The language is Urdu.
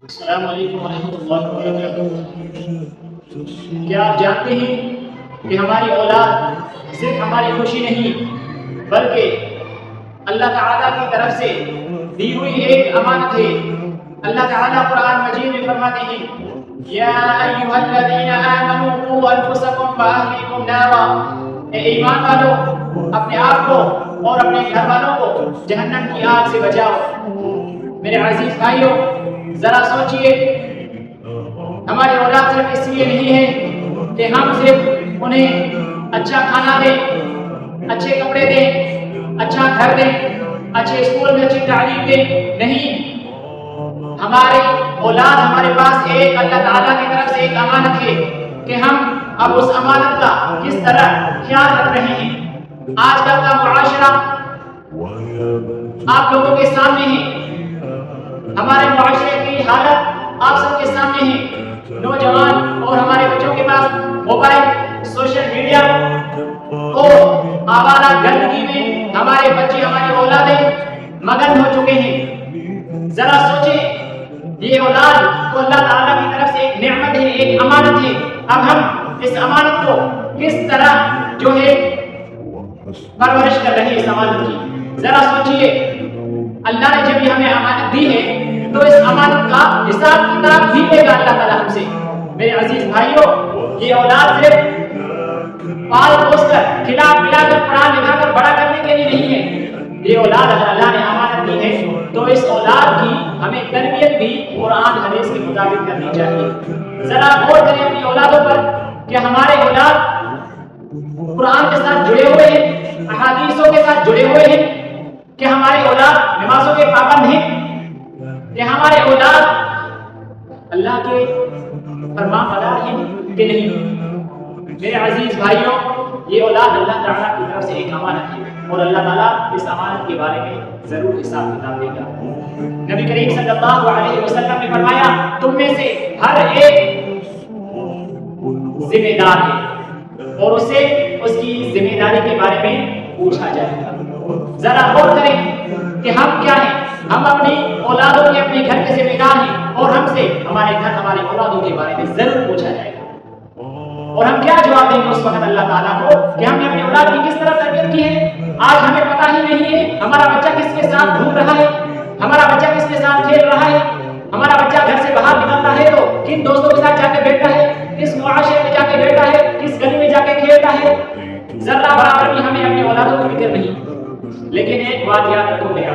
السلام علیکم ورحمۃ اللہ وبرکاتہ۔ کیا آپ جانتے ہیں کہ ہماری اولاد صرف ہماری خوشی نہیں بلکہ اللہ تعالیٰ کی طرف سے دی ہوئی ایک امانت ہے۔ اللہ تعالیٰ قرآن مجید میں فرماتے ہیں یا ایھا الذین آمنوا قوا انفسکم واہلیکم نارا، اے ایمان والو اپنے آپ کو اور اپنے گھر والوں کو جہنم کی آگ سے بچاؤ۔ میرے عزیز بھائیوں، ذرا سوچئے، ہماری اولاد صرف اس لیے نہیں ہے کہ ہم صرف انہیں اچھا کھانا دیں، اچھے کپڑے دیں، اچھا گھر دیں، اچھے اسکول میں اچھی تعلیم دیں، نہیں، ہماری اولاد ہمارے پاس ایک اللہ تعالیٰ کی طرف سے ایک امانت ہے کہ ہم اب اس امانت کا کس طرح خیال رکھ رہے ہیں۔ آج کل کا معاشرہ آپ لوگوں کے سامنے ہے، ہمارے معاشرے کی حالت آپ سب کے سامنے ہے۔ نوجوان اور ہمارے بچوں کے پاس موبائل، سوشل میڈیا اور آوارہ گردگی میں ہمارے بچے، ہماری اولادیں مگن ہو چکے ہیں۔ ذرا سوچیں، یہ اولاد تو اللہ تعالیٰ کی طرف سے ایک نعمت ہے، ایک امانت ہے۔ اب ہم اس امانت کو کس طرح جو ہے پرورش کر رہے ہیں اس امانت کی، ذرا سوچئے۔ اللہ نے جب یہ ہمیں امانت دی ہے تو اس امانت کا حساب کتاب بھی لے گا اللہ تعالیٰ ہم سے۔ میرے عزیز بھائیوں، یہ اولاد صرف پال پوس کر، کھلا پلا کر، پڑھا لکھا کر بڑا کرنے کے لیے نہیں ہے۔ یہ اولاد اگر اللہ نے امانت دی ہے تو اس اولاد کی ہمیں تربیت بھی قرآن حدیث کے مطابق کرنی چاہیے۔ ذرا غور کریں اپنی اولادوں پر کہ ہمارے اولاد قرآن کے ساتھ جڑے ہوئے ہیں، احادیثوں کے ساتھ جڑے ہوئے ہیں، کہ ہمارے اولاد نمازوں کے پابند ہیں، کہ ہمارے اولاد اللہ کے فرمان بردار ہیں کہ نہیں۔ میرے عزیز بھائیوں، یہ اولاد اللہ تعالیٰ کی طرف سے ایک امانت ہے اور اللہ تعالیٰ اس امانت کے بارے میں ضرور حساب کتاب دے گا۔ نبی کریم صلی اللہ علیہ وسلم نے فرمایا تم میں سے ہر ایک ذمہ دار ہے اور اسے اس کی ذمہ داری کے بارے میں پوچھا جائے گا۔ ذرا غور کریں کہ ہم کیا ہیں۔ ہم اپنی اولادوں کے اپنے گھر کے ذمہ دار ہیں اور ہم سے ہمارے گھر، ہمارے اولادوں کے بارے میں ضرور پوچھا جائے گا۔ اور ہم کیا جواب دیں گے اس وقت اللہ تعالیٰ کو کہ ہم نے اپنی اولاد کی کس طرح تربیت کی ہے۔ آج ہمیں پتہ ہی نہیں ہے ہمارا بچہ کس کے ساتھ گھوم رہا ہے، ہمارا بچہ کس کے ساتھ کھیل رہا ہے، ہمارا بچہ گھر سے باہر نکلتا ہے تو کن دوستوں کے ساتھ جا کے بیٹھتا ہے، کس معاشرے میں جا کے بیٹھتا ہے، کس گلی میں جا کے کھیلتا ہے۔ ذرا برابر بھی ہمیں اپنی اولادوں کی فکر نہیں۔ لیکن ایک بات یاد رکھو میرے